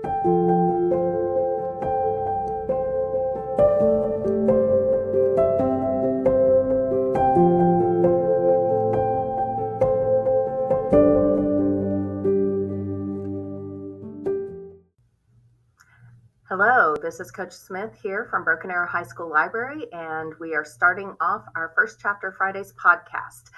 Hello, this is Coach Smith here from Broken Arrow High School Library, and we are starting off our First Chapter Fridays podcast.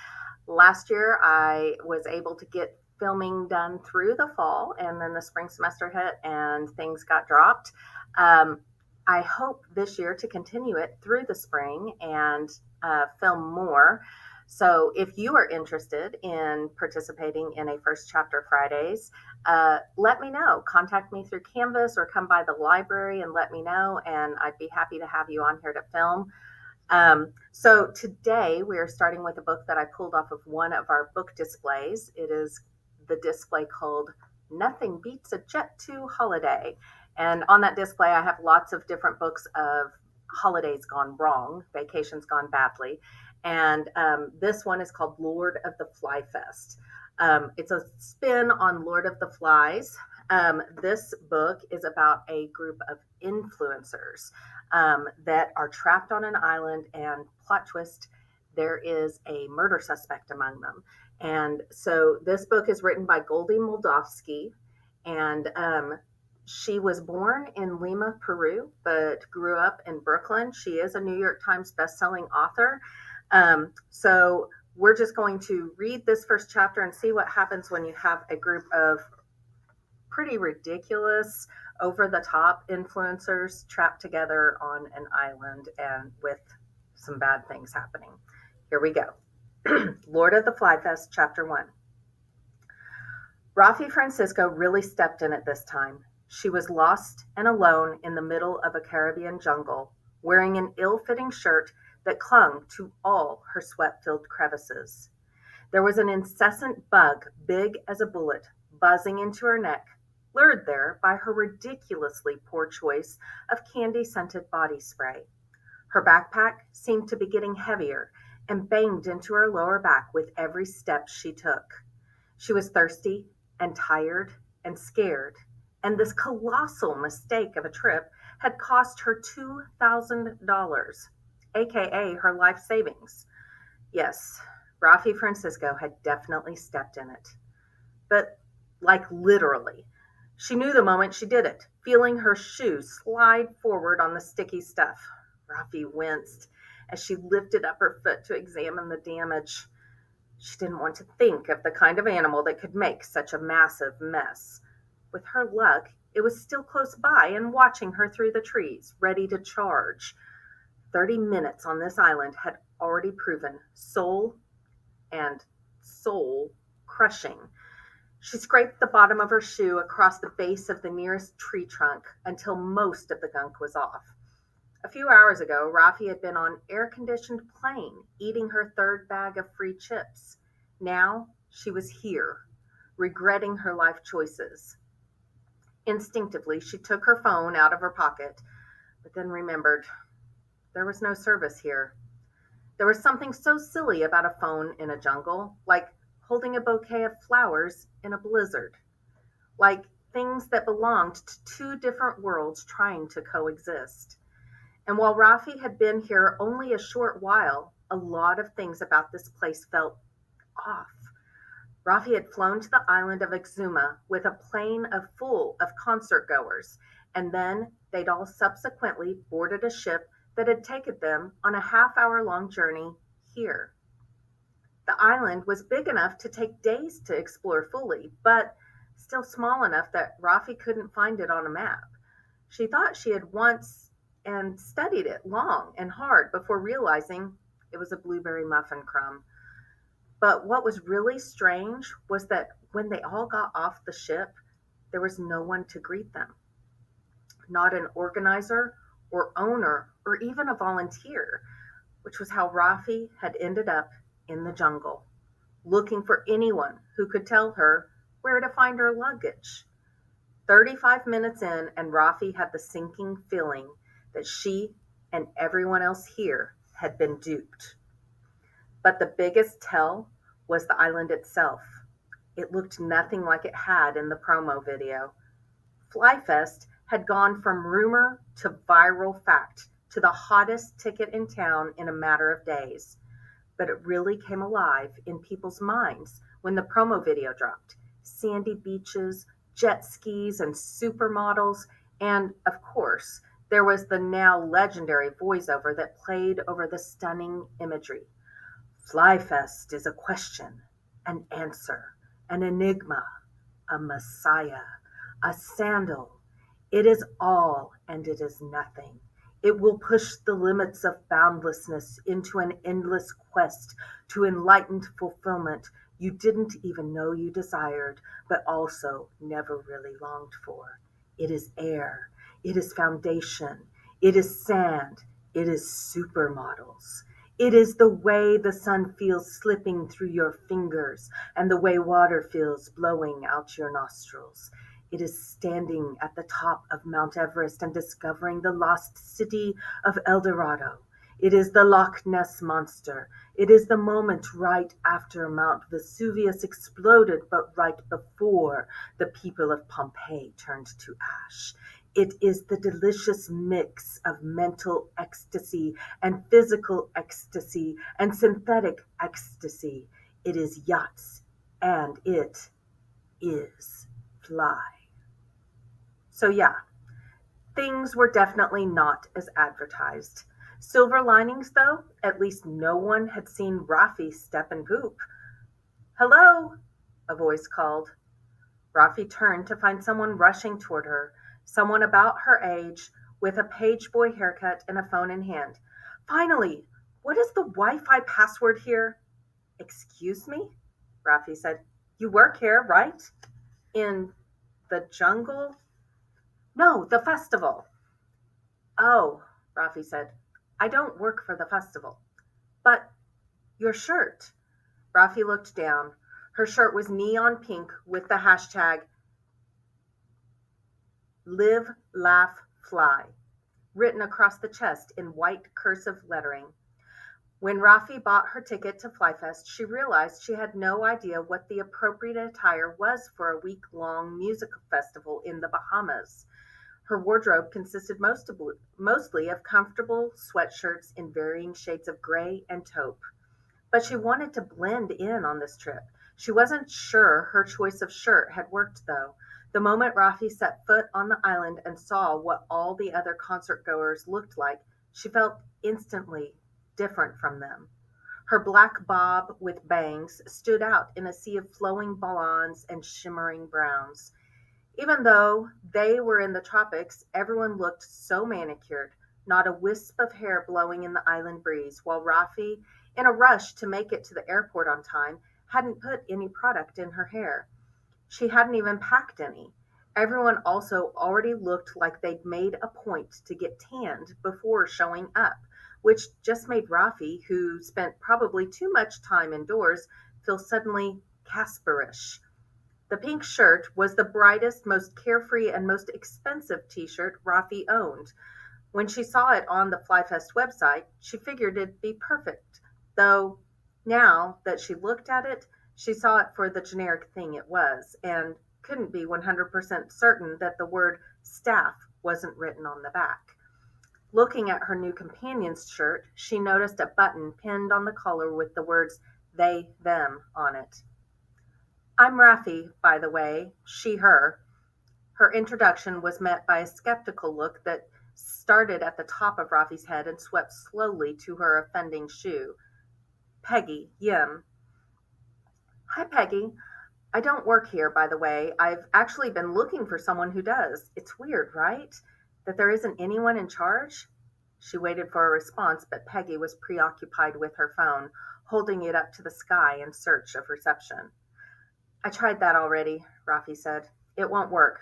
Last year, I was able to get filming done through the fall, and then the spring semester hit and things got dropped. I hope this year to continue it through the spring and film more. So if you are interested in participating in a First Chapter Fridays, let me know. Contact me through Canvas or come by the library and let me know, and I'd be happy to have you on here to film. So today we are starting with a book that I pulled off of one of our book displays. It is the display called Nothing Beats a Jet to Holiday. And on that display, I have lots of different books of holidays gone wrong, vacations gone badly. And this one is called Lord of the Fly Fest. It's a spin on Lord of the Flies. This book is about a group of influencers that are trapped on an island, and plot twist, there is a murder suspect among them. And so this book is written by Goldie Moldavsky, and she was born in Lima, Peru, but grew up in Brooklyn. She is a New York Times bestselling author. So we're just going to read this first chapter and see what happens when you have a group of pretty ridiculous, over-the-top influencers trapped together on an island and with some bad things happening. Here we go. Lord of the Fly Fest, Chapter 1. Rafi Francisco really stepped in it this time. She was lost and alone in the middle of a Caribbean jungle, wearing an ill-fitting shirt that clung to all her sweat-filled crevices. There was an incessant bug, big as a bullet, buzzing into her neck, lured there by her ridiculously poor choice of candy-scented body spray. Her backpack seemed to be getting heavier and banged into her lower back with every step she took. She was thirsty and tired and scared, and this colossal mistake of a trip had cost her $2,000. AKA her life savings. Yes, Rafi Francisco had definitely stepped in it. But, like, literally. She knew the moment she did it, feeling her shoe slide forward on the sticky stuff. Rafi winced as she lifted up her foot to examine the damage. She didn't want to think of the kind of animal that could make such a massive mess. With her luck, it was still close by and watching her through the trees, ready to charge. 30 minutes on this island had already proven soul crushing. She scraped the bottom of her shoe across the base of the nearest tree trunk until most of the gunk was off. A few hours ago, Rafi had been on an air-conditioned plane eating her third bag of free chips. Now she was here, regretting her life choices. Instinctively, she took her phone out of her pocket, but then remembered there was no service here. There was something so silly about a phone in a jungle, like holding a bouquet of flowers in a blizzard, like things that belonged to two different worlds trying to coexist. And while Rafi had been here only a short while, a lot of things about this place felt off. Rafi had flown to the island of Exuma with a plane full of concert goers, and then they'd all subsequently boarded a ship that had taken them on a half-hour-long journey here. The island was big enough to take days to explore fully, but still small enough that Rafi couldn't find it on a map. She thought she had once and studied it long and hard before realizing it was a blueberry muffin crumb. But what was really strange was that when they all got off the ship, there was no one to greet them. Not an organizer or owner or even a volunteer, which was how Rafi had ended up in the jungle, looking for anyone who could tell her where to find her luggage. 35 minutes in, and Rafi had the sinking feeling that she and everyone else here had been duped. But the biggest tell was the island itself. It looked nothing like it had in the promo video. FlyFest had gone from rumor to viral fact to the hottest ticket in town in a matter of days. But it really came alive in people's minds when the promo video dropped. Sandy beaches, jet skis, and supermodels, and, of course, there was the now legendary voiceover that played over the stunning imagery. Flyfest is a question, an answer, an enigma, a messiah, a sandal. It is all and it is nothing. It will push the limits of boundlessness into an endless quest to enlightened fulfillment you didn't even know you desired, but also never really longed for. It is air. It is foundation. It is sand. It is supermodels. It is the way the sun feels slipping through your fingers and the way water feels blowing out your nostrils. It is standing at the top of Mount Everest and discovering the lost city of El Dorado. It is the Loch Ness Monster. It is the moment right after Mount Vesuvius exploded, but right before the people of Pompeii turned to ash. It is the delicious mix of mental ecstasy and physical ecstasy and synthetic ecstasy. It is yachts, and it is fly. So yeah, things were definitely not as advertised. Silver linings, though, at least no one had seen Rafi step and poop. Hello, a voice called. Rafi turned to find someone rushing toward her, someone about her age, with a page boy haircut and a phone in hand. Finally, what is the Wi-Fi password here? Excuse me? Rafi said. You work here, right? In the jungle? No, the festival. Oh, Rafi said. I don't work for the festival. But your shirt. Rafi looked down. Her shirt was neon pink with the hashtag Live, Laugh, Fly written across the chest in white cursive lettering. When Rafi bought her ticket to Flyfest, she realized she had no idea what the appropriate attire was for a week-long music festival in the Bahamas. Her wardrobe consisted mostly of comfortable sweatshirts in varying shades of gray and taupe. But she wanted to blend in on this trip. She wasn't sure her choice of shirt had worked, though. The moment Rafi set foot on the island and saw what all the other concert goers looked like, she felt instantly different from them. Her black bob with bangs stood out in a sea of flowing blondes and shimmering browns. Even though they were in the tropics, everyone looked so manicured, not a wisp of hair blowing in the island breeze, while Rafi, in a rush to make it to the airport on time, hadn't put any product in her hair. She hadn't even packed any. Everyone also already looked like they'd made a point to get tanned before showing up, which just made Rafi, who spent probably too much time indoors, feel suddenly Casperish. The pink shirt was the brightest, most carefree, and most expensive t-shirt Rafi owned. When she saw it on the Flyfest website, she figured it'd be perfect, though now that she looked at it, she saw it for the generic thing it was, and couldn't be 100% certain that the word staff wasn't written on the back. Looking at her new companion's shirt, she noticed a button pinned on the collar with the words they, them on it. I'm Rafi, by the way, she, her. Her introduction was met by a skeptical look that started at the top of Rafi's head and swept slowly to her offending shoe. Peggy, Yim. Hi, Peggy. I don't work here, by the way. I've actually been looking for someone who does. It's weird, right? That there isn't anyone in charge? She waited for a response, but Peggy was preoccupied with her phone, holding it up to the sky in search of reception. I tried that already, Rafi said. It won't work.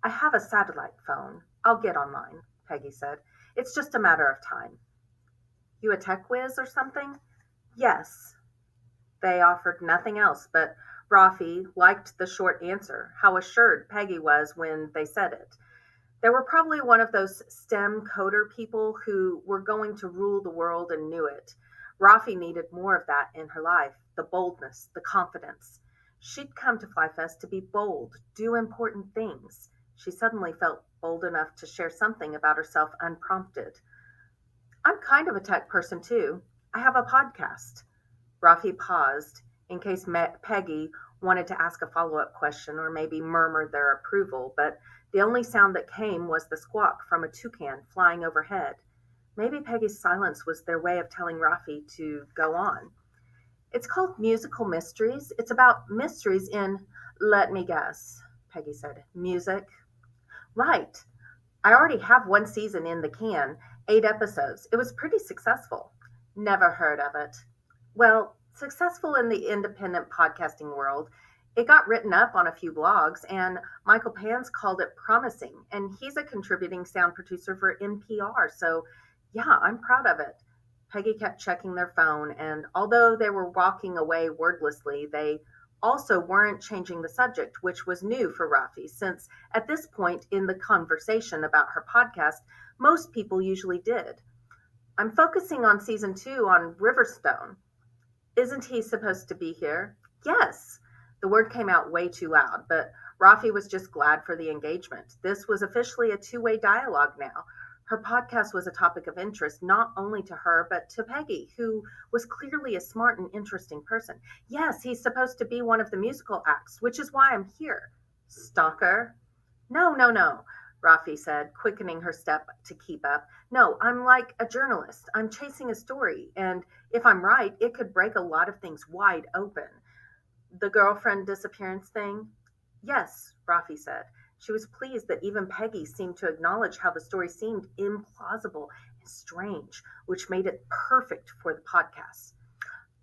I have a satellite phone. I'll get online, Peggy said. It's just a matter of time. You a tech whiz or something? Yes. They offered nothing else, but Rafi liked the short answer, how assured Peggy was when they said it. They were probably one of those STEM coder people who were going to rule the world and knew it. Rafi needed more of that in her life, the boldness, the confidence. She'd come to Flyfest to be bold, do important things. She suddenly felt bold enough to share something about herself unprompted. I'm kind of a tech person too. I have a podcast. Rafi paused in case Peggy wanted to ask a follow-up question or maybe murmur their approval, but the only sound that came was the squawk from a toucan flying overhead. Maybe Peggy's silence was their way of telling Rafi to go on. It's called Musical Mysteries. It's about mysteries in, let me guess, Peggy said. Music? Right. I already have one season in the can, 8 episodes. It was pretty successful. Never heard of it. Well, successful in the independent podcasting world. It got written up on a few blogs, and Michael Pans called it promising, and he's a contributing sound producer for NPR, so yeah, I'm proud of it. Peggy kept checking their phone, and although they were walking away wordlessly, they also weren't changing the subject, which was new for Rafi, since at this point in the conversation about her podcast, most people usually did. I'm focusing on season 2 on Riverstone. Isn't he supposed to be here? Yes. The word came out way too loud, but Rafi was just glad for the engagement. This was officially a two-way dialogue now. Her podcast was a topic of interest not only to her, but to Peggy, who was clearly a smart and interesting person. Yes, he's supposed to be one of the musical acts, which is why I'm here. Stalker? No, no, no, Rafi said, quickening her step to keep up. No, I'm like a journalist. I'm chasing a story, and if I'm right, it could break a lot of things wide open. The girlfriend disappearance thing? Yes, Rafi said. She was pleased that even Peggy seemed to acknowledge how the story seemed implausible and strange, which made it perfect for the podcast.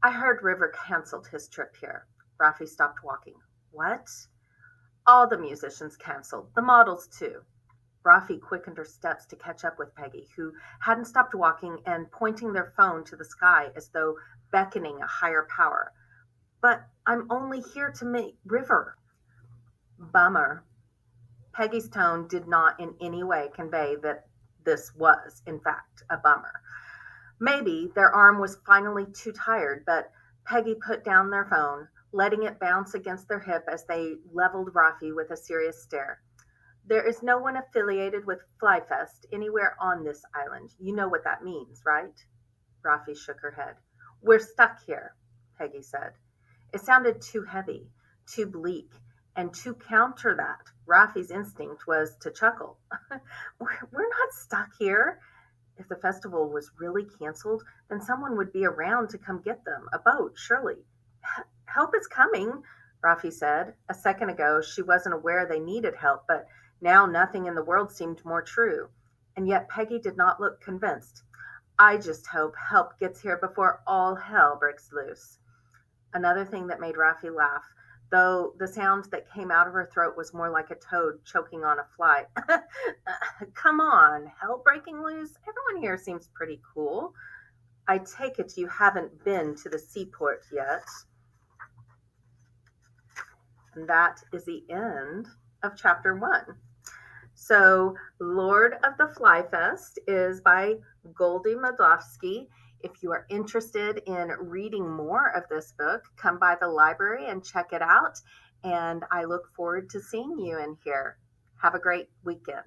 I heard River canceled his trip here. Rafi stopped walking. What? All the musicians canceled, the models too. Rafi quickened her steps to catch up with Peggy, who hadn't stopped walking and pointing their phone to the sky as though beckoning a higher power. But I'm only here to meet River. Bummer. Peggy's tone did not in any way convey that this was, in fact, a bummer. Maybe their arm was finally too tired, but Peggy put down their phone, letting it bounce against their hip as they leveled Rafi with a serious stare. There is no one affiliated with Flyfest anywhere on this island. You know what that means, right? Rafi shook her head. We're stuck here, Peggy said. It sounded too heavy, too bleak, and to counter that, Rafi's instinct was to chuckle. We're not stuck here. If the festival was really canceled, then someone would be around to come get them. A boat, surely. Help is coming, Rafi said. A second ago, she wasn't aware they needed help, but now nothing in the world seemed more true. And yet Peggy did not look convinced. I just hope help gets here before all hell breaks loose. Another thing that made Rafi laugh, though the sound that came out of her throat was more like a toad choking on a fly. Come on, hell breaking loose? Everyone here seems pretty cool. I take it you haven't been to the seaport yet. And that is the end of chapter 1. So, Lord of the Flyfest is by Goldie Madofsky. If you are interested in reading more of this book, come by the library and check it out. And I look forward to seeing you in here. Have a great weekend.